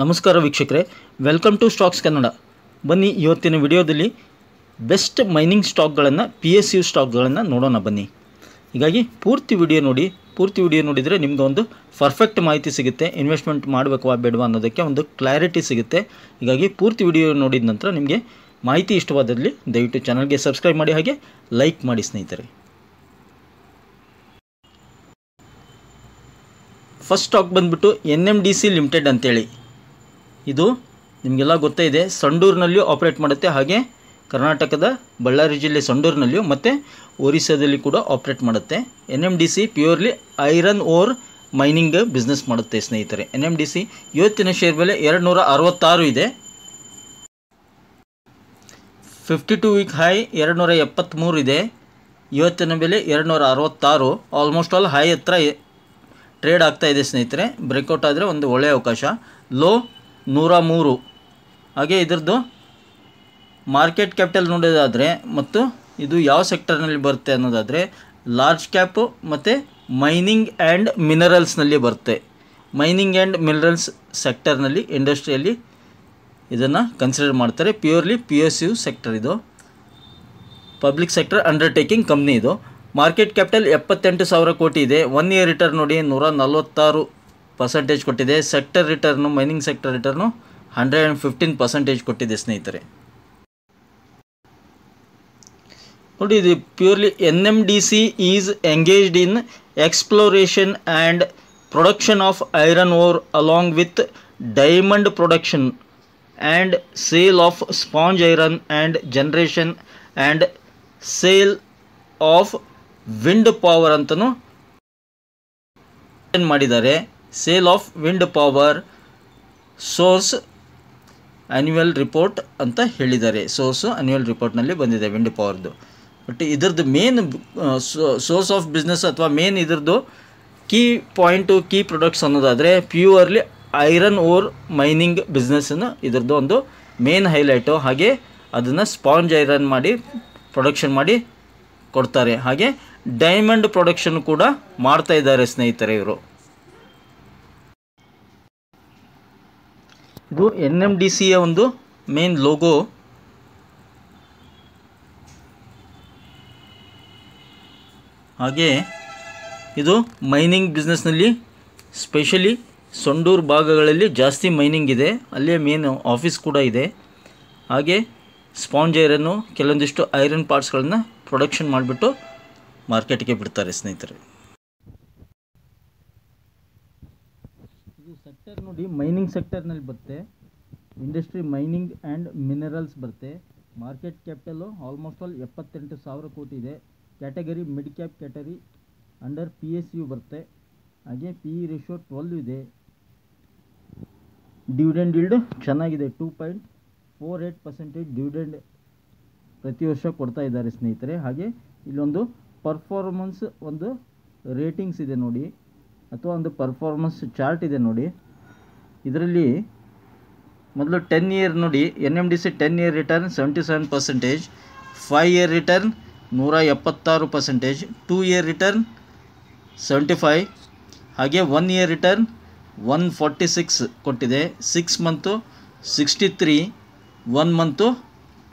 ನಮಸ್ಕಾರ ವೀಕ್ಷಕರೇ, welcome to stocks Kannada. ಬನ್ನಿ ಇವತ್ತಿನ ವಿಡಿಯೋದಲ್ಲಿ ಬೆಸ್ಟ್ ಮೈನಿಂಗ್ ಸ್ಟಾಕ್ಗಳನ್ನು PSU ಸ್ಟಾಕ್ಗಳನ್ನು ನೋಡೋಣ ಬನ್ನಿ. ಹೀಗಾಗಿ ಪೂರ್ತಿ ವಿಡಿಯೋ ನೋಡಿ. ಪೂರ್ತಿ ವಿಡಿಯೋ ನೋಡಿದರೆ ನಿಮಗೆ ಒಂದು ಪರ್ಫೆಕ್ಟ್ ಮಾಹಿತಿ ಸಿಗುತ್ತೆ. ಇನ್ವೆಸ್ಟ್ಮೆಂಟ್ ಮಾಡಬೇಕವಾ ಬೇಡವಾ ಅನ್ನೋದಕ್ಕೆ ಒಂದು ಕ್ಲಾರಿಟಿ ಸಿಗುತ್ತೆ. ಹೀಗಾಗಿ ಪೂರ್ತಿ ವಿಡಿಯೋ ನೋಡಿದ ನಂತರ ನಿಮಗೆ ಮಾಹಿತಿ ಇಷ್ಟವಾದಲ್ಲಿ ದಯವಿಟ್ಟು ಚಾನಲ್ಗೆ ಸಬ್ಸ್ಕ್ರೈಬ್ ಮಾಡಿ, ಹಾಗೆ ಲೈಕ್ ಮಾಡಿ ಸ್ನೇಹಿತರೆ. ಫಸ್ಟ್ ಸ್ಟಾಕ್ ಬಂದುಬಿಟ್ಟು NMDC ಲಿಮಿಟೆಡ್ ಅಂತೇಳಿ. ಇದು ನಿಮಗೆಲ್ಲ ಗೊತ್ತೇ ಇದೆ, ಸಂಡೂರಿನಲ್ಲಿಯೂ ಆಪ್ರೇಟ್ ಮಾಡುತ್ತೆ, ಹಾಗೆ ಕರ್ನಾಟಕದ ಬಳ್ಳಾರಿ ಜಿಲ್ಲೆ ಸಂಡೂರಿನಲ್ಲಿಯೂ ಮತ್ತು ಒರಿಸ್ಸಾದಲ್ಲಿ ಕೂಡ ಆಪ್ರೇಟ್ ಮಾಡುತ್ತೆ. NMDC purely iron ore mining business ಮಾಡುತ್ತೆ ಸ್ನೇಹಿತರೆ. NMDC ಇವತ್ತಿನ ಶೇರ್ ಬೆಲೆ 266 ಇದೆ. 52 ವೀಕ್ ಹೈ 273 ಇದೆ. ಇವತ್ತಿನ ಬೆಲೆ 266. ಆಲ್ಮೋಸ್ಟ್ ಆಲ್ ಹೈ ಹತ್ರ ಟ್ರೇಡ್ ಆಗ್ತಾ ಇದೆ ಸ್ನೇಹಿತರೆ. ಬ್ರೇಕ್ಔಟ್ ಆದರೆ ಒಂದು ಒಳ್ಳೆಯ ಅವಕಾಶ. ಲೋ 103. ಹಾಗೆ ಇದರದ್ದು ಮಾರ್ಕೆಟ್ ಕ್ಯಾಪಿಟಲ್ ನೋಡೋದಾದರೆ ಮತ್ತು ಇದು ಯಾವ ಸೆಕ್ಟರ್ನಲ್ಲಿ ಬರುತ್ತೆ ಅನ್ನೋದಾದರೆ ಲಾರ್ಜ್ ಕ್ಯಾಪು ಮತ್ತು ಮೈನಿಂಗ್ ಆ್ಯಂಡ್ ಮಿನರಲ್ಸ್ನಲ್ಲಿ ಬರುತ್ತೆ. ಮೈನಿಂಗ್ ಆ್ಯಂಡ್ ಮಿನರಲ್ಸ್ ಸೆಕ್ಟರ್ನಲ್ಲಿ, ಇಂಡಸ್ಟ್ರಿಯಲ್ಲಿ ಇದನ್ನು ಕನ್ಸಿಡರ್ ಮಾಡ್ತಾರೆ. Purely PSU sector. ಇದು ಪಬ್ಲಿಕ್ ಸೆಕ್ಟರ್ ಅಂಡರ್ಟೇಕಿಂಗ್ ಕಂಪ್ನಿ. ಇದು ಮಾರ್ಕೆಟ್ ಕ್ಯಾಪಿಟಲ್ 78,000 ಕೋಟಿ ಇದೆ. 1 ಇಯರ್ ರಿಟರ್ನ್ ನೋಡಿ 146% ಕೊಟ್ಟಿದೆ. Sector return, mining sector return 115% ಕೊಟ್ಟಿದೆ ಸ್ನೇಹಿತರೆ. ನೋಡಿ, ಇದು purely NMDC is engaged in exploration and production of iron ore along with diamond production and sale of sponge iron and generation and sale of wind power ಅಂತಲೂ ಮಾಡಿದ್ದಾರೆ. Sale of wind power source annual report ಅಂತ ಹೇಳಿದ್ದಾರೆ. Source annual ರಿಪೋರ್ಟ್ನಲ್ಲಿ ಬಂದಿದೆ wind ಪವರ್ದು. But ಇದರದ್ದು main source of business ಅಥವಾ main ಇದರದ್ದು key point, key products ಅನ್ನೋದಾದರೆ purely iron ore mining ಬಿಸ್ನೆಸ್ಸನ್ನು ಇದರದ್ದು ಒಂದು ಮೇನ್ ಹೈಲೈಟು. ಹಾಗೆ ಅದನ್ನು ಸ್ಪಾಂಜ್ ಐರನ್ ಮಾಡಿ ಪ್ರೊಡಕ್ಷನ್ ಮಾಡಿ ಕೊಡ್ತಾರೆ. ಹಾಗೆ ಡೈಮಂಡ್ ಪ್ರೊಡಕ್ಷನ್ ಕೂಡ ಮಾಡ್ತಾ ಇದ್ದಾರೆ ಸ್ನೇಹಿತರೆ ಇವರು. ಇದು NMDCಯ ಒಂದು ಮೇನ್ ಲೋಗೋ. ಹಾಗೆ ಇದು ಮೈನಿಂಗ್ ಬಿಸ್ನೆಸ್ನಲ್ಲಿ ಸ್ಪೆಷಲಿ ಸಂಡೂರು ಭಾಗಗಳಲ್ಲಿ ಜಾಸ್ತಿ ಮೈನಿಂಗ್ ಇದೆ. ಅಲ್ಲೇ ಮೇನ್ ಆಫೀಸ್ ಕೂಡ ಇದೆ. ಹಾಗೆ ಸ್ಪಾಂಜ್ ಐರನ್ನು, ಕೆಲವೊಂದಿಷ್ಟು ಐರನ್ ಪಾರ್ಟ್ಸ್ಗಳನ್ನು ಪ್ರೊಡಕ್ಷನ್ ಮಾಡಿಬಿಟ್ಟು ಮಾರ್ಕೆಟ್ಗೆ ಬಿಡ್ತಾರೆ ಸ್ನೇಹಿತರೆ. ಇದು ಸೆಕ್ಟರ್ ನೋಡಿ, ಮೈನಿಂಗ್ ಸೆಕ್ಟರ್ನಲ್ಲಿ ಬರುತ್ತೆ. ಇಂಡಸ್ಟ್ರಿ ಮೈನಿಂಗ್ ಆ್ಯಂಡ್ ಮಿನರಲ್ಸ್ ಬರುತ್ತೆ. ಮಾರ್ಕೆಟ್ ಕ್ಯಾಪಿಟಲು ಆಲ್ಮೋಸ್ಟ್ ಆಲ್ 78,000 ಕೋಟಿ ಇದೆ. Category mid cap category under PSU ಬರುತ್ತೆ. ಹಾಗೆ PE ರೇಷಿಯೋ 12 ಇದೆ. ಡಿವಿಡೆಂಡ್ ಈಲ್ಡ್ ಚೆನ್ನಾಗಿದೆ, 2.48% ಡಿವಿಡೆಂಡ್ ಪ್ರತಿ ವರ್ಷ ಕೊಡ್ತಾ ಇದ್ದಾರೆ ಸ್ನೇಹಿತರೆ. ಹಾಗೆ ಇಲ್ಲೊಂದು ಪರ್ಫಾರ್ಮೆನ್ಸ್ ಒಂದು ರೇಟಿಂಗ್ಸ್ ಇದೆ ನೋಡಿ, ಅಥವಾ ಒಂದು ಪರ್ಫಾರ್ಮೆನ್ಸ್ ಚಾರ್ಟ್ ಇದೆ ನೋಡಿ. ಇದರಲ್ಲಿ ಮೊದಲು 10 ಇಯರ್ ನೋಡಿ, NMDC 10 year return 77%, 5 year return 176%, 2 year return 75, ಹಾಗೆ 1 ಇಯರ್ ರಿಟರ್ನ್ 146 ಕೊಟ್ಟಿದೆ. 6 ಮಂತು 63, 1 ಮಂತು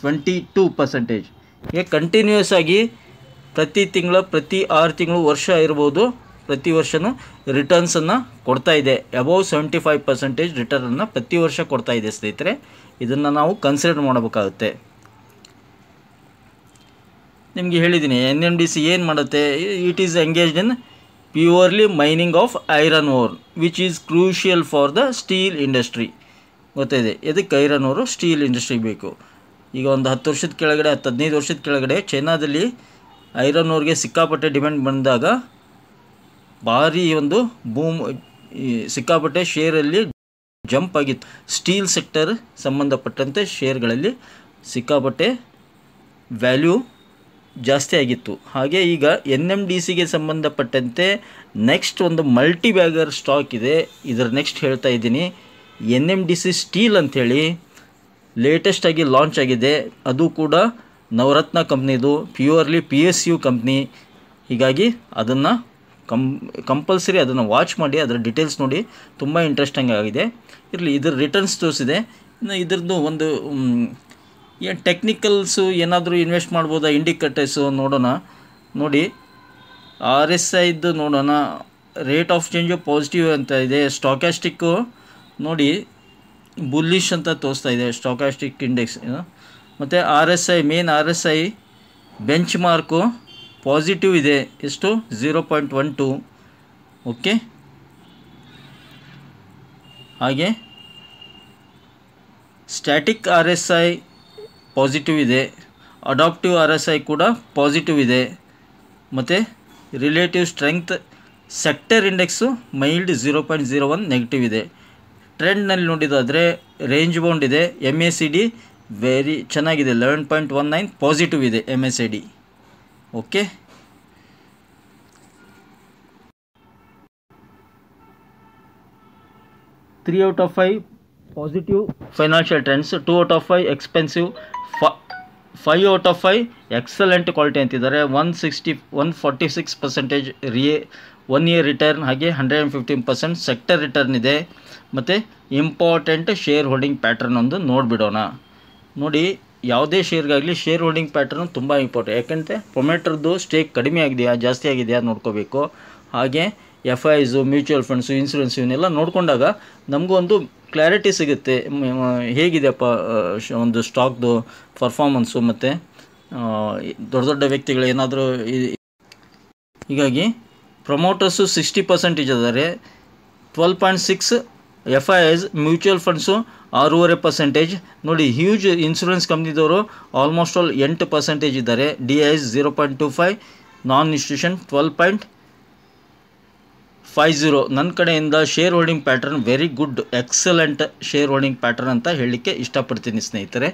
22%. ಹೀಗೆ ಕಂಟಿನ್ಯೂಯಸ್ ಆಗಿ ಪ್ರತಿ ತಿಂಗಳು, ಪ್ರತಿ 6 ತಿಂಗಳು, ವರ್ಷ ಇರ್ಬೋದು, ಪ್ರತಿ ವರ್ಷವೂ ರಿಟರ್ನ್ಸನ್ನು ಕೊಡ್ತಾ ಇದೆ. ಅಬೌವ್ 75% ರಿಟರ್ನನ್ನು ಪ್ರತಿ ವರ್ಷ ಕೊಡ್ತಾ ಇದೆ ಸ್ನೇಹಿತರೆ. ಇದನ್ನು ನಾವು ಕನ್ಸಿಡರ್ ಮಾಡಬೇಕಾಗುತ್ತೆ. ನಿಮಗೆ ಹೇಳಿದ್ದೀನಿ NMDC ಏನು ಮಾಡುತ್ತೆ. It is engaged in purely mining of iron ore which is crucial for the steel industry. ಗೊತ್ತಿದೆ ಎದಕ್ಕೆ ಐರನ್ ಓರು ಸ್ಟೀಲ್ ಇಂಡಸ್ಟ್ರಿ ಬೇಕು. ಈಗ ಒಂದು 10 ವರ್ಷದ ಕೆಳಗಡೆ, 15 ವರ್ಷದ ಕೆಳಗಡೆ ಚೈನಾದಲ್ಲಿ ಐರನ್ ಓರ್ಗೆ ಸಿಕ್ಕಾಪಟ್ಟೆ ಡಿಮ್ಯಾಂಡ್ ಬಂದಾಗ ಭಾರಿ ಒಂದು ಬೂಮ್, ಸಿಕ್ಕಾಪಟ್ಟೆ ಶೇರಲ್ಲಿ ಜಂಪ್ ಆಗಿತ್ತು. ಸ್ಟೀಲ್ ಸೆಕ್ಟರ್ ಸಂಬಂಧಪಟ್ಟಂತೆ ಶೇರ್ಗಳಲ್ಲಿ ಸಿಕ್ಕಾಪಟ್ಟೆ ವ್ಯಾಲ್ಯೂ ಜಾಸ್ತಿ ಆಗಿತ್ತು. ಹಾಗೆ ಈಗ NMDCಗೆ ಸಂಬಂಧಪಟ್ಟಂತೆ ನೆಕ್ಸ್ಟ್ ಒಂದು ಮಲ್ಟಿ ಬ್ಯಾಗರ್ ಸ್ಟಾಕ್ ಇದೆ. ಇದರ ನೆಕ್ಸ್ಟ್ ಹೇಳ್ತಾ ಇದ್ದೀನಿ, NMDC ಸ್ಟೀಲ್ ಅಂಥೇಳಿ ಲೇಟೆಸ್ಟಾಗಿ ಲಾಂಚ್ ಆಗಿದೆ. ಅದು ಕೂಡ ನವರತ್ನ ಕಂಪ್ನಿದು, ಪ್ಯೂರ್ಲಿ PSU ಕಂಪ್ನಿ. ಹೀಗಾಗಿ ಅದನ್ನು ಕಂಪಲ್ಸರಿ ಅದನ್ನು ವಾಚ್ ಮಾಡಿ, ಅದರ ಡೀಟೇಲ್ಸ್ ನೋಡಿ, ತುಂಬ ಇಂಟ್ರೆಸ್ಟಿಂಗ್ ಆಗಿದೆ. ಇರಲಿ, ಇದರ ರಿಟರ್ನ್ಸ್ ತೋರಿಸಿದೆ. ಇನ್ನು ಇದ್ರದ್ದು ಒಂದು ಏನು ಟೆಕ್ನಿಕಲ್ಸು ಏನಾದರೂ ಇನ್ವೆಸ್ಟ್ ಮಾಡ್ಬೋದಾ, ಇಂಡಿಕೇಟರ್ಸು ನೋಡೋಣ. ನೋಡಿ, RSIದು ನೋಡೋಣ. ರೇಟ್ ಆಫ್ ಚೇಂಜು ಪಾಸಿಟಿವ್ ಅಂತ ಇದೆ. ಸ್ಟಾಕ್ಯಾಸ್ಟಿಕ್ಕು ನೋಡಿ ಬುಲ್ಲಿಶ್ ಅಂತ ತೋರಿಸ್ತಾ ಇದೆ, ಸ್ಟಾಕ್ಯಾಸ್ಟಿಕ್ ಇಂಡೆಕ್ಸ್. ಮತ್ತು RSI, main RSI bench mark positive ಇದೆ. ಎಷ್ಟು? 0.12. ಓಕೆ, ಹಾಗೆ ಸ್ಟ್ಯಾಟಿಕ್ RSI ಪಾಸಿಟಿವ್ ಇದೆ, ಅಡಾಪ್ಟಿವ್ RSI ಕೂಡ ಪಾಸಿಟಿವ್ ಇದೆ. ಮತ್ತು relative strength sector index mild 0.01 negative ಇದೆ. ಟ್ರೆಂಡ್ನಲ್ಲಿ ನೋಡಿದಾದರೆ ರೇಂಜ್ ಬೌಂಡ್ ಇದೆ. MACD ವೆರಿ ಚೆನ್ನಾಗಿದೆ, 11.19 ಪಾಸಿಟಿವ್ ಇದೆ MACD. Okay, three out of 5 positive financial trends, 2 out of 5 expensive, 5 out of 5 excellent quality ಅಂತಿದ್ದಾರೆ. 146% 1 year return, ಹಾಗೆ 115% sector return ಇದೆ. ಮತ್ತು ಇಂಪಾರ್ಟೆಂಟ್ ಶೇರ್ ಹೋಲ್ಡಿಂಗ್ ಪ್ಯಾಟ್ರನ್ ಒಂದು ನೋಡಿಬಿಡೋಣ. ನೋಡಿ, ಯಾವುದೇ ಶೇರ್ಗಾಗಲಿ ಶೇರ್ ಹೋಲ್ಡಿಂಗ್ ಪ್ಯಾಟ್ರನ್ ತುಂಬ ಇಂಪಾರ್ಟೆಂಟ್. ಯಾಕೆಂದರೆ ಪ್ರೊಮೋಟರ್ದು ಸ್ಟೇಕ್ ಕಡಿಮೆ ಆಗಿದೆಯಾ ಜಾಸ್ತಿ ಆಗಿದೆಯಾ ನೋಡ್ಕೋಬೇಕು. ಹಾಗೆ FISು, ಮ್ಯೂಚುವಲ್ ಫಂಡ್ಸು, ಇನ್ಸೂರೆನ್ಸ್ ಇವನ್ನೆಲ್ಲ ನೋಡಿಕೊಂಡಾಗ ನಮಗೂ ಒಂದು ಕ್ಲಾರಿಟಿ ಸಿಗುತ್ತೆ, ಹೇಗಿದೆಯಪ್ಪ ಒಂದು ಸ್ಟಾಕ್ದು ಪರ್ಫಾರ್ಮೆನ್ಸು. ಮತ್ತು ದೊಡ್ಡ ದೊಡ್ಡ ವ್ಯಕ್ತಿಗಳು ಏನಾದರೂ. ಹೀಗಾಗಿ ಪ್ರೊಮೋಟರ್ಸು 60% ಇದ್ದಾರೆ, 12.6 FIS, ಮ್ಯೂಚುವಲ್ ಫಂಡ್ಸು 6.5%. ನೋಡಿ, ಹ್ಯೂಜ್ ಇನ್ಶೂರೆನ್ಸ್ ಕಂಪ್ನಿದವರು ಆಲ್ಮೋಸ್ಟ್ ಆಲ್ 8% ಇದ್ದಾರೆ. DIS 0.25, ನಾನ್ ಇನ್ಸ್ಟಿಟ್ಯೂಷನ್ 12.50. ನನ್ನ ಕಡೆಯಿಂದ share holding pattern very good, excellent share holding pattern ಅಂತ ಹೇಳಲಿಕ್ಕೆ ಇಷ್ಟಪಡ್ತೀನಿ ಸ್ನೇಹಿತರೆ.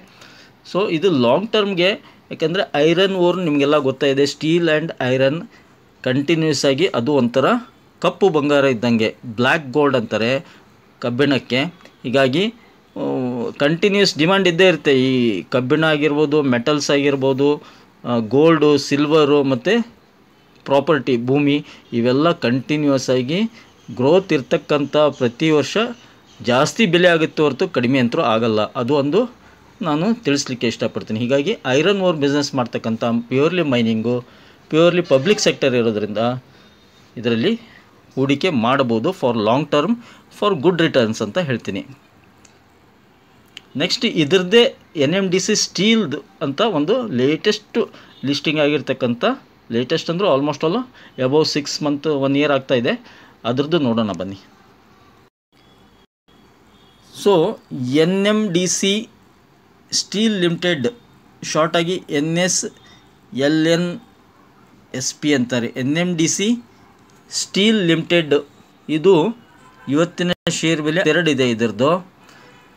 ಸೊ ಇದು ಲಾಂಗ್ ಟರ್ಮ್ಗೆ, ಯಾಕೆಂದರೆ ಐರನ್ ಓರ್ ನಿಮಗೆಲ್ಲ ಗೊತ್ತಾಯಿದೆ, ಸ್ಟೀಲ್ ಆ್ಯಂಡ್ ಐರನ್ ಕಂಟಿನ್ಯೂಸ್ ಆಗಿ ಅದು ಒಂಥರ ಕಪ್ಪು ಬಂಗಾರ ಇದ್ದಂಗೆ, ಬ್ಲ್ಯಾಕ್ ಗೋಲ್ಡ್ ಅಂತಾರೆ ಕಬ್ಬಿಣಕ್ಕೆ. ಹೀಗಾಗಿ ಕಂಟಿನ್ಯೂಸ್ ಡಿಮ್ಯಾಂಡ್ ಇದ್ದೇ ಇರುತ್ತೆ. ಈ ಕಬ್ಬಿಣ ಆಗಿರ್ಬೋದು, ಮೆಟಲ್ಸ್ ಆಗಿರ್ಬೋದು, ಗೋಲ್ಡು, ಸಿಲ್ವರು ಮತ್ತು ಪ್ರಾಪರ್ಟಿ, ಭೂಮಿ, ಇವೆಲ್ಲ ಕಂಟಿನ್ಯೂಸ್ ಆಗಿ ಗ್ರೋತ್ ಇರ್ತಕ್ಕಂಥ, ಪ್ರತಿ ವರ್ಷ ಜಾಸ್ತಿ ಬೆಲೆ ಆಗುತ್ತೆ ಹೊರತು ಕಡಿಮೆ ಅಂತೂ ಆಗಲ್ಲ. ಅದು ಒಂದು ನಾನು ತಿಳಿಸ್ಲಿಕ್ಕೆ ಇಷ್ಟಪಡ್ತೀನಿ. ಹೀಗಾಗಿ ಐರನ್ ಓರ್ ಬಿಸ್ನೆಸ್ ಮಾಡ್ತಕ್ಕಂಥ purely mining, purely public sector ಇರೋದ್ರಿಂದ ಇದರಲ್ಲಿ ಹೂಡಿಕೆ ಮಾಡಬಹುದು for long term, for good returns ಅಂತ ಹೇಳ್ತೀನಿ. ನೆಕ್ಸ್ಟ್ ಇದರದ್ದೇ NMDC ಸ್ಟೀಲ್ದು ಅಂತ ಒಂದು ಲೇಟೆಸ್ಟ್ ಲಿಸ್ಟಿಂಗ್ ಆಗಿರ್ತಕ್ಕಂಥ, ಲೇಟೆಸ್ಟ್ ಅಂದರೆ almost all above 6 month 1 year ಆಗ್ತಾಯಿದೆ, ಅದ್ರದ್ದು ನೋಡೋಣ ಬನ್ನಿ. ಸೊ NMDC ಸ್ಟೀಲ್ ಲಿಮಿಟೆಡ್, ಶಾರ್ಟಾಗಿ NSLNSP ಅಂತಾರೆ, NMDC ಸ್ಟೀಲ್ ಲಿಮಿಟೆಡ್. ಇದು ಇವತ್ತಿನ ಶೇರ್ ಬೆಲೆ 2 ಇದೆ ಇದರದ್ದು.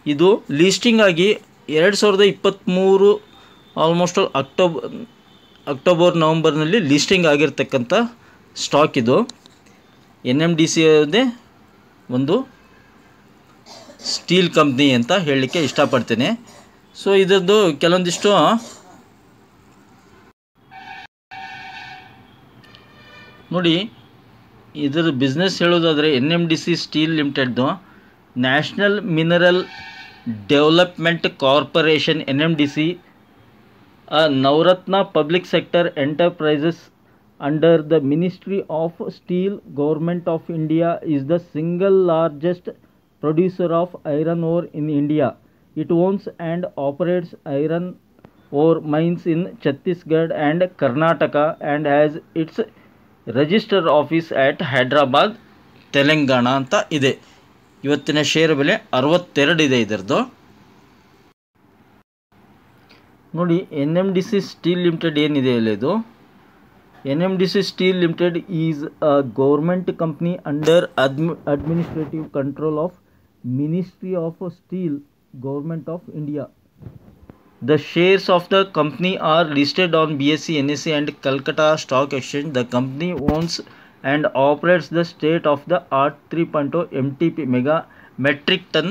ಇದು ಲಿಸ್ಟಿಂಗ್ ಆಗಿ 2023 ಆಲ್ಮೋಸ್ಟ್ ಅಕ್ಟೋಬರ್ ನವಂಬರ್ನಲ್ಲಿ ಲಿಸ್ಟಿಂಗ್ ಆಗಿರ್ತಕ್ಕಂಥ ಸ್ಟಾಕ್ ಇದು. NMDC ಒಂದು ಸ್ಟೀಲ್ ಕಂಪ್ನಿ ಅಂತ ಹೇಳಲಿಕ್ಕೆ ಇಷ್ಟಪಡ್ತೇನೆ. ಸೊ ಇದರದ್ದು ಕೆಲವೊಂದಿಷ್ಟು ನೋಡಿ, ಇದರ ಬಿಸ್ನೆಸ್ ಹೇಳೋದಾದರೆ NMDC ಸ್ಟೀಲ್ ಲಿಮಿಟೆಡ್ದು national mineral development corporation, NMDC, Navratna public sector enterprises under the ministry of steel, government of India, is the single largest producer of iron ore in India. It owns and operates iron ore mines in Chhattisgarh and Karnataka and has its register office at Hyderabad, Telangana ಅಂತ ಇದೆ. ಇವತ್ತಿನ share ಬೆಲೆ 62 ಇದೆ ಇದರದ್ದು. ನೋಡಿ, NMDC steel limited ಏನಿದೆ ಅಲ್ಲ, ಇದು NMDC steel limited is a government company under administrative control of ministry of steel, government of India. The shares of the company are listed on BSE, NSE and Calcutta Stock Exchange. The company owns and operates the state-of-the-art 3.0 MTP mega metric ton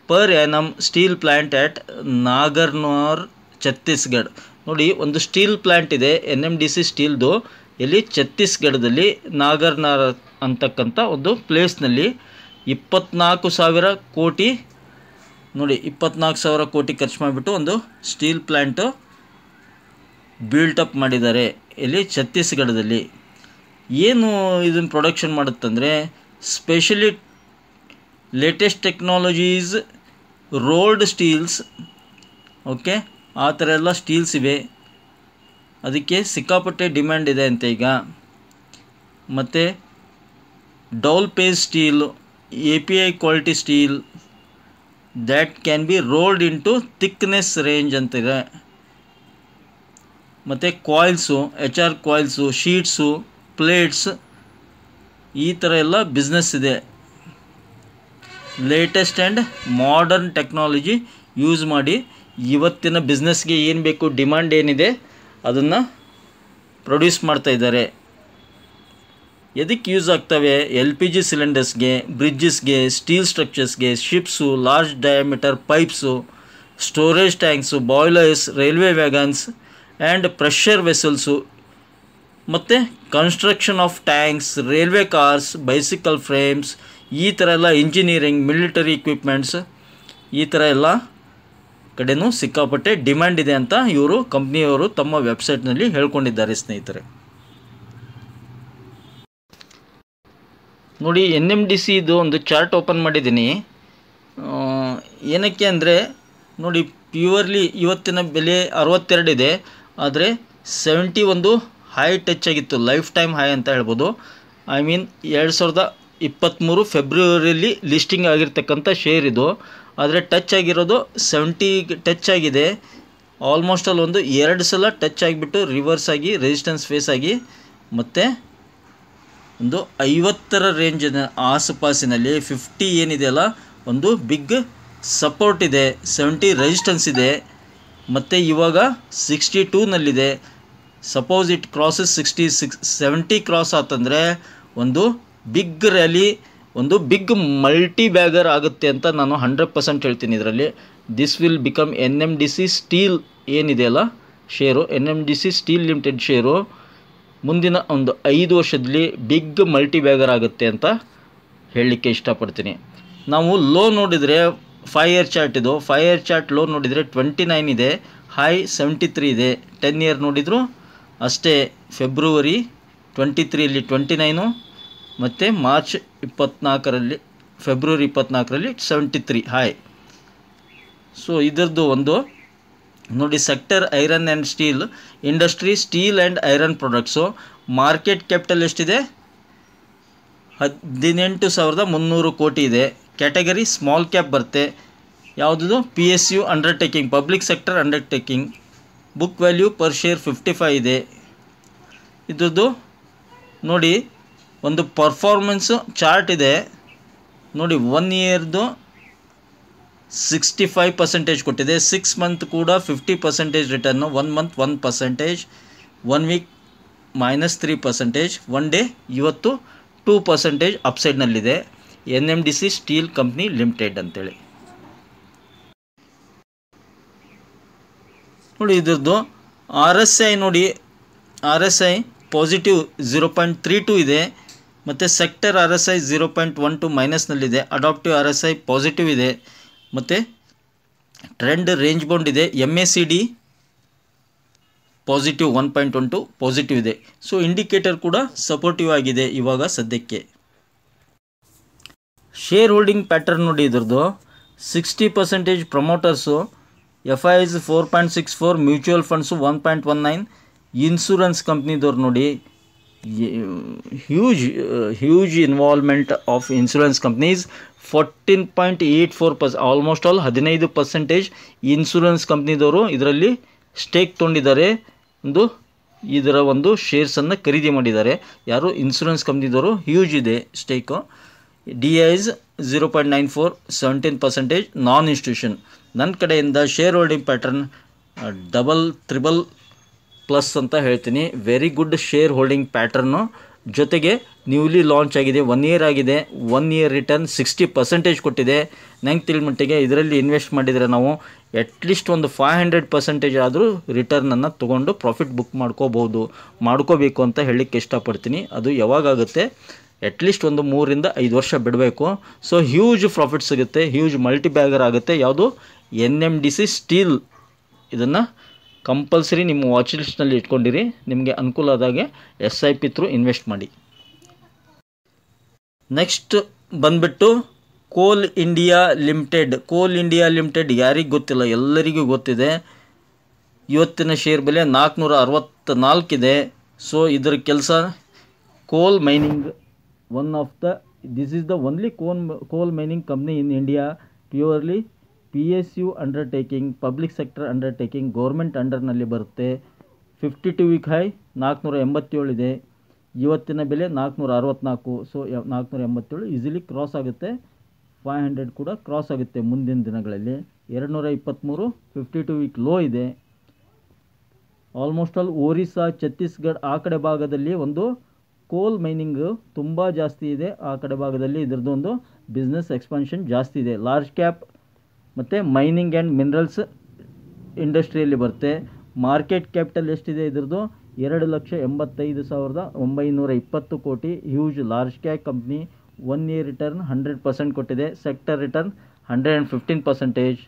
per annum steel plant at Nagarnar, Chhattisgarh. ನೋಡಿ, ಒಂದು steel plant ಇದೆ NMDC ಸ್ಟೀಲ್ದು, ಇಲ್ಲಿ ಛತ್ತೀಸ್ಗಢದಲ್ಲಿ ನಾಗರ್ನಾರ್ ಅಂತಕ್ಕಂಥ ಒಂದು ಪ್ಲೇಸ್ನಲ್ಲಿ 24,000 ಕೋಟಿ ನೋಡಿ 24,000 ಕೋಟಿ ಖರ್ಚು ಮಾಡಿಬಿಟ್ಟು ಒಂದು ಸ್ಟೀಲ್ ಪ್ಲ್ಯಾಂಟು ಬಿಲ್ಟಪ್ ಮಾಡಿದ್ದಾರೆ ಇಲ್ಲಿ ಛತ್ತೀಸ್ಗಢದಲ್ಲಿ. ಏನು ಇದನ್ನು ಪ್ರೊಡಕ್ಷನ್ ಮಾಡುತ್ತಂದರೆ specially latest technologies rolled steels, okay, ಆ ಥರ ಎಲ್ಲ ಸ್ಟೀಲ್ಸ್ ಇವೆ. ಅದಕ್ಕೆ ಸಿಕ್ಕಾಪಟ್ಟೆ ಡಿಮ್ಯಾಂಡ್ ಇದೆ ಅಂತ ಈಗ. ಮತ್ತು dual phase steel, API quality steel that can be rolled into thickness range ಅಂತಿದೆ. ಮತ್ತು coils, HR coils, sheets, plates, ಈ ಥರ ಎಲ್ಲ ಬಿಸ್ನೆಸ್ ಇದೆ. Latest and modern technology use ಮಾಡಿ ಇವತ್ತಿನ ಬಿಸ್ನೆಸ್ಗೆ ಏನು ಬೇಕು, ಡಿಮ್ಯಾಂಡ್ ಏನಿದೆ ಅದನ್ನು ಪ್ರೊಡ್ಯೂಸ್ ಮಾಡ್ತಾಯಿದ್ದಾರೆ. ಎದಕ್ಕೆ ಯೂಸ್ ಆಗ್ತವೆ? LPG ಸಿಲಿಂಡರ್ಸ್ಗೆ, ಬ್ರಿಡ್ಜಸ್ಗೆ, ಸ್ಟೀಲ್ ಸ್ಟ್ರಕ್ಚರ್ಸ್ಗೆ, ships, large diameter pipes, storage tanks, boilers, railway wagons and pressure vessels, ಮತ್ತು construction of tanks, railway cars, bicycle frames, ಈ ಥರ ಎಲ್ಲ ಇಂಜಿನಿಯರಿಂಗ್, ಮಿಲಿಟರಿ ಇಕ್ವಿಪ್ಮೆಂಟ್ಸ್, ಈ ಥರ ಎಲ್ಲ ಕಡೆನೂ ಸಿಕ್ಕಾಪಟ್ಟೆ ಡಿಮ್ಯಾಂಡ್ ಇದೆ ಅಂತ ಇವರು ಕಂಪ್ನಿಯವರು ತಮ್ಮ ವೆಬ್ಸೈಟ್ನಲ್ಲಿ ಹೇಳ್ಕೊಂಡಿದ್ದಾರೆ ಸ್ನೇಹಿತರೆ. ನೋಡಿ NMDC ಇದು ಒಂದು ಚಾರ್ಟ್ ಓಪನ್ ಮಾಡಿದ್ದೀನಿ. ಏನಕ್ಕೆ ಅಂದರೆ ನೋಡಿ ಪ್ಯೂರ್ಲಿ ಇವತ್ತಿನ ಬೆಲೆ 62 ಇದೆ, ಆದರೆ 70 ಒಂದು ಹೈ ಟಚ್ ಆಗಿತ್ತು, ಲೈಫ್ ಟೈಮ್ ಹೈ ಅಂತ ಹೇಳ್ಬೋದು. ಐ ಮೀನ್ 2023 ಫೆಬ್ರವರಿಯಲ್ಲಿ ಲಿಸ್ಟಿಂಗ್ ಆಗಿರ್ತಕ್ಕಂಥ ಶೇರ್ ಇದು. ಆದರೆ ಟಚ್ ಆಗಿರೋದು 70 ಟಚ್ ಆಗಿದೆ. ಆಲ್ಮೋಸ್ಟ್ ಅಲ್ಲಿ ಒಂದು 2 ಸಲ ಟಚ್ ಆಗಿಬಿಟ್ಟು ರಿವರ್ಸ್ ಆಗಿ ರೆಸಿಸ್ಟೆನ್ಸ್ ಫೇಸ್ ಆಗಿ ಮತ್ತು ಒಂದು 50ರ ರೇಂಜಿನ ಆಸುಪಾಸಿನಲ್ಲಿ 50 ಏನಿದೆಯಲ್ಲ ಒಂದು ಬಿಗ್ ಸಪೋರ್ಟ್ ಇದೆ, 70 ರೆಸಿಸ್ಟೆನ್ಸ್ ಇದೆ, ಮತ್ತು ಇವಾಗ 62ನಲ್ಲಿದೆ. ಸಪೋಸ್ ಇಟ್ ಕ್ರಾಸಸ್ 70 ಕ್ರಾಸ್ ಆತಂದರೆ ಒಂದು ಬಿಗ್ ರ್ಯಾಲಿ, ಒಂದು ಬಿಗ್ ಮಲ್ಟಿ ಬ್ಯಾಗರ್ ಆಗುತ್ತೆ ಅಂತ ನಾನು 100% ಹೇಳ್ತೀನಿ. ಇದರಲ್ಲಿ this will become NMDC steel ಏನಿದೆಯಲ್ಲ share, NMDC steel limited share ಮುಂದಿನ ಒಂದು 5 ವರ್ಷದಲ್ಲಿ ಬಿಗ್ ಮಲ್ಟಿ ಬ್ಯಾಗರ್ ಆಗುತ್ತೆ ಅಂತ ಹೇಳಲಿಕ್ಕೆ ಇಷ್ಟಪಡ್ತೀನಿ. ನಾವು ಲೋ ನೋಡಿದರೆ 5 ಇಯರ್ ಚಾರ್ಟ್ ಇದು, 5 ಇಯರ್ ಚಾರ್ಟ್ ಲೋ ನೋಡಿದರೆ 29 ಇದೆ, ಹೈ 73 ಇದೆ. 10 ಇಯರ್ ನೋಡಿದ್ರು ಅಷ್ಟೇ, ಫೆಬ್ರವರಿ 23ರಲ್ಲಿ 29 ಮತ್ತು ಮಾರ್ಚ್ 24ರಲ್ಲಿ ಫೆಬ್ರವರಿ 24ರಲ್ಲಿ 73 ಹೈ. ಸೊ ಇದರದ್ದು ಒಂದು ನೋಡಿ sector iron and steel industry, steel and iron products. Market capital ಎಷ್ಟಿದೆ? 18,300 ಕೋಟಿ ಇದೆ. ಕ್ಯಾಟಗರಿ ಸ್ಮಾಲ್ ಕ್ಯಾಪ್ ಬರುತ್ತೆ. ಯಾವುದದು? PSU undertaking, public sector undertaking. Book value per share 55 ಇದೆ. ಇದ್ರದ್ದು ನೋಡಿ ಒಂದು ಪರ್ಫಾರ್ಮೆನ್ಸು ಚಾರ್ಟ್ ಇದೆ ನೋಡಿ. 1 ಇಯರ್ದು 65% ಕೊಟ್ಟಿದೆ, 6 ಮಂತ್ ಕೂಡ 50% ರಿಟರ್ನು, 1 ಮಂತ್ 1%, 1 ವೀಕ್ -3%, 1 ಡೇ ಇವತ್ತು 2% ಅಪ್ಸೈಡ್ನಲ್ಲಿದೆ. NMDC ಸ್ಟೀಲ್ ಕಂಪ್ನಿ ಲಿಮಿಟೆಡ್ ಅಂತೇಳಿ ನೋಡಿ. ಇದ್ರದ್ದು RSI ನೋಡಿ, RSI ಪಾಸಿಟಿವ್ 0.32 ಇದೆ, ಮತ್ತು ಸೆಕ್ಟರ್ RSI 0.12 ಮೈನಸ್ನಲ್ಲಿದೆ. ಅಡಾಪ್ಟಿವ್ RSI ಪಾಸಿಟಿವ್ ಇದೆ, ಮತ್ತು ಟ್ರೆಂಡ್ ರೇಂಜ್ ಬೌಂಡ್ ಇದೆ. MACD ಪಾಸಿಟಿವ್ 1.12 ಪಾಸಿಟಿವ್ ಇದೆ. ಸೊ ಇಂಡಿಕೇಟರ್ ಕೂಡ ಸಪೋರ್ಟಿವ್ ಆಗಿದೆ ಇವಾಗ ಸದ್ಯಕ್ಕೆ. ಶೇರ್ ಹೋಲ್ಡಿಂಗ್ ಪ್ಯಾಟರ್ನ್ ನೋಡಿ ಇದ್ರದ್ದು 60% promoters, FIs 4.64, mutual funds 1.19, insurance ಕಂಪ್ನಿದವ್ರು ನೋಡಿ huge involvement of insurance companies 14.84%, almost all 15% insurance ಕಂಪ್ನಿದವರು ಇದರಲ್ಲಿ ಸ್ಟೇಕ್ ತೊಗೊಂಡಿದ್ದಾರೆ. ಇದರ ಒಂದು ಶೇರ್ಸನ್ನು ಖರೀದಿ ಮಾಡಿದ್ದಾರೆ. ಯಾರು? ಇನ್ಶೂರೆನ್ಸ್ ಕಂಪ್ನಿದವರು. ಹ್ಯೂಜ್ ಇದೆ ಸ್ಟೇಕು. DIs 0.94, 17%. ನಾನ್ ಇನ್ಸ್ಟಿಟ್ಯೂಷನ್. ನನ್ನ ಕಡೆಯಿಂದ share holding pattern double triple plus ಅಂತ ಹೇಳ್ತೀನಿ. Very good share holding pattern ಜೊತೆಗೆ ನ್ಯೂಲಿ ಲಾಂಚ್ ಆಗಿದೆ, 1 ಇಯರ್ ಆಗಿದೆ. 1 ಇಯರ್ ರಿಟರ್ನ್ 60% ಕೊಟ್ಟಿದೆ. ನಂಗೆ ತಿಳಿದ ಮಟ್ಟಿಗೆ ಇದರಲ್ಲಿ ಇನ್ವೆಸ್ಟ್ ಮಾಡಿದರೆ ನಾವು ಅಟ್ಲೀಸ್ಟ್ ಒಂದು 500% ಆದರೂ ರಿಟರ್ನನ್ನು ತೊಗೊಂಡು ಪ್ರಾಫಿಟ್ ಬುಕ್ ಮಾಡ್ಕೋಬೇಕು ಅಂತ ಹೇಳಲಿಕ್ಕೆ ಇಷ್ಟಪಡ್ತೀನಿ. ಅದು ಯಾವಾಗುತ್ತೆ, ಅಟ್ಲೀಸ್ಟ್ ಒಂದು 3 ರಿಂದ 5 ವರ್ಷ ಬಿಡಬೇಕು. ಸೊ ಹ್ಯೂಜ್ ಪ್ರಾಫಿಟ್ ಸಿಗುತ್ತೆ, ಹ್ಯೂಜ್ ಮಲ್ಟಿ ಬ್ಯಾಗರ್ ಆಗುತ್ತೆ. ಯಾವುದು NMDC ಸ್ಟೀಲ್. ಇದನ್ನು ಕಂಪಲ್ಸರಿ ನಿಮ್ಮ ವಾಚ್ ಲಿಸ್ಟ್ನಲ್ಲಿ ಇಟ್ಕೊಂಡಿರಿ. ನಿಮಗೆ ಅನುಕೂಲ ಆದಾಗೆ SIP ಥ್ರೂ ಇನ್ವೆಸ್ಟ್ ಮಾಡಿ. ನೆಕ್ಸ್ಟ್ ಬಂದ್ಬಿಟ್ಟು ಕೋಲ್ ಇಂಡಿಯಾ ಲಿಮಿಟೆಡ್ ಯಾರಿಗೆ ಗೊತ್ತಿಲ್ಲ, ಎಲ್ಲರಿಗೂ ಗೊತ್ತಿದೆ. ಇವತ್ತಿನ ಶೇರ್ ಬೆಲೆ 464 ಇದೆ. ಸೊ ಇದರ ಕೆಲಸ coal mining. This is the only coal mining company in India. Purely PSU undertaking, public sector undertaking, government ಅಂಡರ್ನಲ್ಲಿ ಬರುತ್ತೆ. 52 ವೀಕ್ ಹೈ 487 ಇದೆ. ಇವತ್ತಿನ ಬೆಲೆ 464. ಸೊ 487 ಈಸಿಲಿ ಕ್ರಾಸ್ ಆಗುತ್ತೆ. 500 ಕೂಡ ಕ್ರಾಸ್ ಆಗುತ್ತೆ ಮುಂದಿನ ದಿನಗಳಲ್ಲಿ. 223 52 ವೀಕ್ ಲೋ ಇದೆ. ಆಲ್ಮೋಸ್ಟ್ ಆಲ್ ಒರಿಸ್ಸಾ, ಛತ್ತೀಸ್ಗಢ ಆ ಕಡೆ ಭಾಗದಲ್ಲಿ ಒಂದು ಕೋಲ್ ಮೈನಿಂಗ್ ತುಂಬ ಜಾಸ್ತಿ ಇದೆ. ಆ ಕಡೆ ಭಾಗದಲ್ಲಿ ಇದರದ್ದು ಒಂದು ಬಿಸ್ನೆಸ್ ಎಕ್ಸ್ಪಾನ್ಷನ್ ಜಾಸ್ತಿ ಇದೆ. ಲಾರ್ಜ್ ಕ್ಯಾಪ್ ಮತ್ತು ಮೈನಿಂಗ್ ಆ್ಯಂಡ್ ಮಿನರಲ್ಸ್ ಇಂಡಸ್ಟ್ರಿಯಲ್ಲಿ ಬರುತ್ತೆ. ಮಾರ್ಕೆಟ್ ಕ್ಯಾಪಿಟಲ್ ಎಷ್ಟಿದೆ ಇದರದ್ದು? 2,85,920 ಕೋಟಿ. Huge large cap company. 1 year return 100% ಕೊಟ್ಟಿದೆ. Sector return 115%.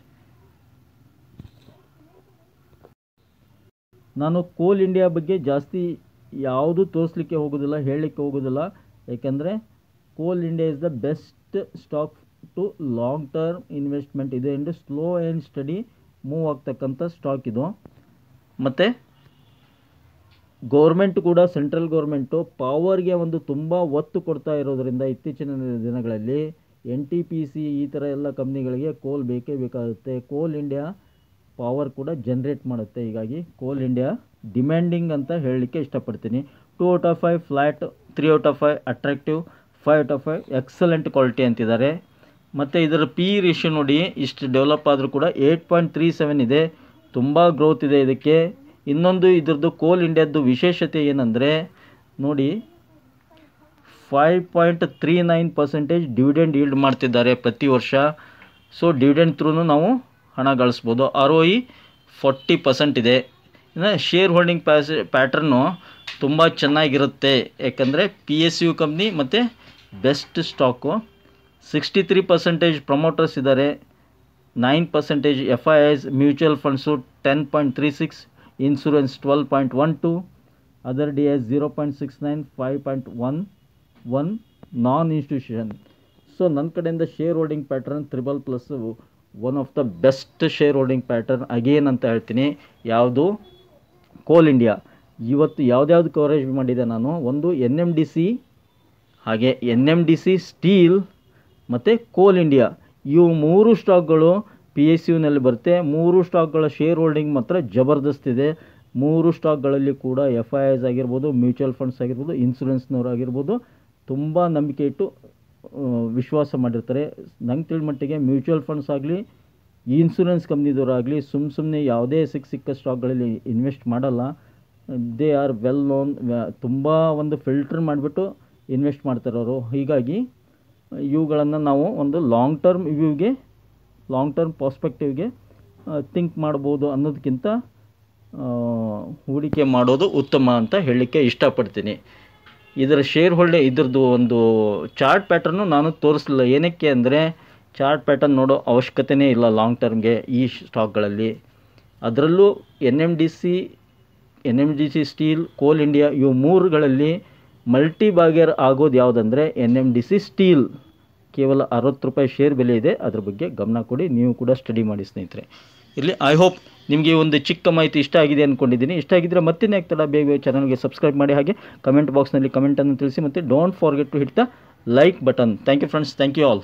ನಾನು ಕೋಲ್ ಇಂಡಿಯಾ ಬಗ್ಗೆ ಜಾಸ್ತಿ ಯಾವುದು ತೋರಿಸ್ಲಿಕ್ಕೆ ಹೋಗೋದಿಲ್ಲ, ಹೇಳಲಿಕ್ಕೆ ಹೋಗೋದಿಲ್ಲ. ಏಕೆಂದರೆ Coal India is the best stock to long term investment. ಇದೆ ಎಂದು ಸ್ಲೋ ಆ್ಯಂಡ್ ಸ್ಟಡಿ ಮೂವ್ ಆಗ್ತಕ್ಕಂಥ ಸ್ಟಾಕ್ ಇದು. ಮತ್ತು ಗೌರ್ಮೆಂಟ್ ಕೂಡ, ಸೆಂಟ್ರಲ್ ಗೌರ್ಮೆಂಟು ಪವರ್ಗೆ ಒಂದು ತುಂಬ ಒತ್ತು ಕೊಡ್ತಾ ಇರೋದರಿಂದ ಇತ್ತೀಚಿನ ದಿನಗಳಲ್ಲಿ NTPC ಈ ಥರ ಎಲ್ಲ ಕಂಪ್ನಿಗಳಿಗೆ ಕೋಲ್ ಬೇಕೇ ಬೇಕಾಗುತ್ತೆ. ಕೋಲ್ ಇಂಡಿಯಾ ಪವರ್ ಕೂಡ ಜನ್ರೇಟ್ ಮಾಡುತ್ತೆ. ಹೀಗಾಗಿ ಕೋಲ್ ಇಂಡಿಯಾ ಡಿಮ್ಯಾಂಡಿಂಗ್ ಅಂತ ಹೇಳಲಿಕ್ಕೆ ಇಷ್ಟಪಡ್ತೀನಿ. 2 out of 5 flat, 3 out of 5 attractive, 5 out of 5 excellent quality ಅಂತಿದ್ದಾರೆ. ಮತ್ತು ಇದರ PE ರೇಷಿಯೋ ನೋಡಿ, ಇಷ್ಟು ಡೆವಲಪ್ ಆದರೂ ಕೂಡ 8.37 ಇದೆ. ತುಂಬ ಗ್ರೋತ್ ಇದೆ ಇದಕ್ಕೆ. ಇನ್ನೊಂದು ಇದರದ್ದು ಕೋಲ್ ಇಂಡಿಯಾದ್ದು ವಿಶೇಷತೆ ಏನಂದರೆ ನೋಡಿ, 5.39% ಡಿವಿಡೆಂಡ್ ಈಲ್ಡ್ ಮಾಡ್ತಿದ್ದಾರೆ ಪ್ರತಿ ವರ್ಷ. ಸೊ ಡಿವಿಡೆಂಡ್ ಥ್ರೂ ನಾವು ಹಣ ಗಳಿಸ್ಬೋದು. ROE 40% ಇದೆ. ಇನ್ನು ಶೇರ್ ಹೋಲ್ಡಿಂಗ್ ಪ್ಯಾಟ್ರನ್ನು ತುಂಬ ಚೆನ್ನಾಗಿರುತ್ತೆ. ಯಾಕಂದರೆ PSU ಕಂಪ್ನಿ ಮತ್ತು ಬೆಸ್ಟ್ ಸ್ಟಾಕು. 63% ಪ್ರಮೋಟರ್ಸ್ ಇದ್ದಾರೆ. 9% FIIs, mutual funds 10.36, insurance 12.12, other DIs 0.69, 5.11 ನಾನ್ ಇನ್ಸ್ಟಿಟ್ಯೂಷನ್. ಸೊ ನನ್ನ ಕಡೆಯಿಂದ share holding pattern BBB+ one of the best share holding pattern again ಅಂತ ಹೇಳ್ತೀನಿ. ಯಾವುದು? ಕೋಲ್ ಇಂಡಿಯಾ. ಇವತ್ತು ಯಾವ್ದ್ಯಾವ್ದು ಕವರೇಜ್ ಮಾಡಿದೆ ನಾನು? ಒಂದು NMDC, ಹಾಗೆ NMDC ಸ್ಟೀಲ್ ಮತ್ತು ಕೋಲ್ ಇಂಡಿಯಾ. ಇವು 3 ಸ್ಟಾಕ್ಗಳು PSUನಲ್ಲಿ ಬರುತ್ತೆ. 3 ಸ್ಟಾಕ್ಗಳ ಶೇರ್ ಹೋಲ್ಡಿಂಗ್ ಮಾತ್ರ ಜಬರ್ದಸ್ತ್ ಇದೆ. 3 ಸ್ಟಾಕ್ಗಳಲ್ಲಿ ಕೂಡ FIIs ಆಗಿರ್ಬೋದು, ಮ್ಯೂಚುವಲ್ ಫಂಡ್ಸ್ ಆಗಿರ್ಬೋದು, ಇನ್ಶೂರೆನ್ಸ್ನವ್ರು ಆಗಿರ್ಬೋದು ತುಂಬ ನಂಬಿಕೆ ಇಟ್ಟು ವಿಶ್ವಾಸ ಮಾಡಿರ್ತಾರೆ. ನಂಗೆ ತಿಳಿದ ಮಟ್ಟಿಗೆ ಮ್ಯೂಚುವಲ್ ಫಂಡ್ಸ್ ಆಗಲಿ, ಇನ್ಶೂರೆನ್ಸ್ ಕಂಪ್ನಿದವರಾಗಲಿ ಸುಮ್ಮನೆ ಯಾವುದೇ ಸಿಕ್ಕ ಸ್ಟಾಕ್ಗಳಲ್ಲಿ ಇನ್ವೆಸ್ಟ್ ಮಾಡಲ್ಲ. They are well known. ತುಂಬ ಒಂದು ಫಿಲ್ಟರ್ ಮಾಡಿಬಿಟ್ಟು ಇನ್ವೆಸ್ಟ್ ಮಾಡ್ತಾರೆ ಅವರು. ಹೀಗಾಗಿ ಇವುಗಳನ್ನು ನಾವು ಒಂದು ಲಾಂಗ್ ಟರ್ಮ್ ಪಾಸ್ಪೆಕ್ಟಿವ್ಗೆ ಥಿಂಕ್ ಮಾಡ್ಬೋದು ಅನ್ನೋದಕ್ಕಿಂತ ಹೂಡಿಕೆ ಮಾಡೋದು ಉತ್ತಮ ಅಂತ ಹೇಳಲಿಕ್ಕೆ ಇಷ್ಟಪಡ್ತೀನಿ. ಇದರ ಶೇರ್ ಹೋಲ್ಡಿಂಗ್ ಇದ್ರದ್ದು ಒಂದು ಚಾರ್ಟ್ ಪ್ಯಾಟರ್ನು ನಾನು ತೋರಿಸಲಿಲ್ಲ. ಏನಕ್ಕೆ ಅಂದರೆ ಚಾರ್ಟ್ ಪ್ಯಾಟರ್ನ್ ನೋಡೋ ಅವಶ್ಯಕತೆಯೇ ಇಲ್ಲ ಲಾಂಗ್ ಟರ್ಮ್ಗೆ ಈ ಸ್ಟಾಕ್ಗಳಲ್ಲಿ. ಅದರಲ್ಲೂ NMDC ಸ್ಟೀಲ್, ಕೋಲ್ ಇಂಡಿಯಾ ಇವು 3ಗಳಲ್ಲಿ ಮಲ್ಟಿ ಬ್ಯಾಗರ್ ಆಗೋದು ಯಾವುದಂದರೆ NMDC ಸ್ಟೀಲ್. ಕೇವಲ 60 ರೂಪಾಯಿ ಶೇರ್ ಬೆಲೆ ಇದೆ. ಅದ್ರ ಬಗ್ಗೆ ಗಮನ ಕೊಡಿ. ನೀವು ಕೂಡ ಸ್ಟಡಿ ಮಾಡಿ ಸ್ನೇಹಿತರೆ. ಇಲ್ಲಿ ಐ ಹೋಪ್ ನಿಮಗೆ ಒಂದು ಚಿಕ್ಕ ಮಾಹಿತಿ ಇಷ್ಟ ಆಗಿದೆ ಅಂದ್ಕೊಂಡಿದ್ದೀನಿ. ಇಷ್ಟ ಆಗಿದ್ದರೆ ಮತ್ತೆ ಆಗ್ತಲ್ಲ, ಬೇಗ ಚಾನಲ್ಗೆ ಸಬ್ಸ್ಕ್ರೈಬ್ ಮಾಡಿ, ಹಾಗೆ ಕಮೆಂಟ್ ಬಾಕ್ಸ್ನಲ್ಲಿ ಕಮೆಂಟನ್ನು ತಿಳಿಸಿ, ಮತ್ತು don't forget to hit the like button. Thank you friends, thank you all.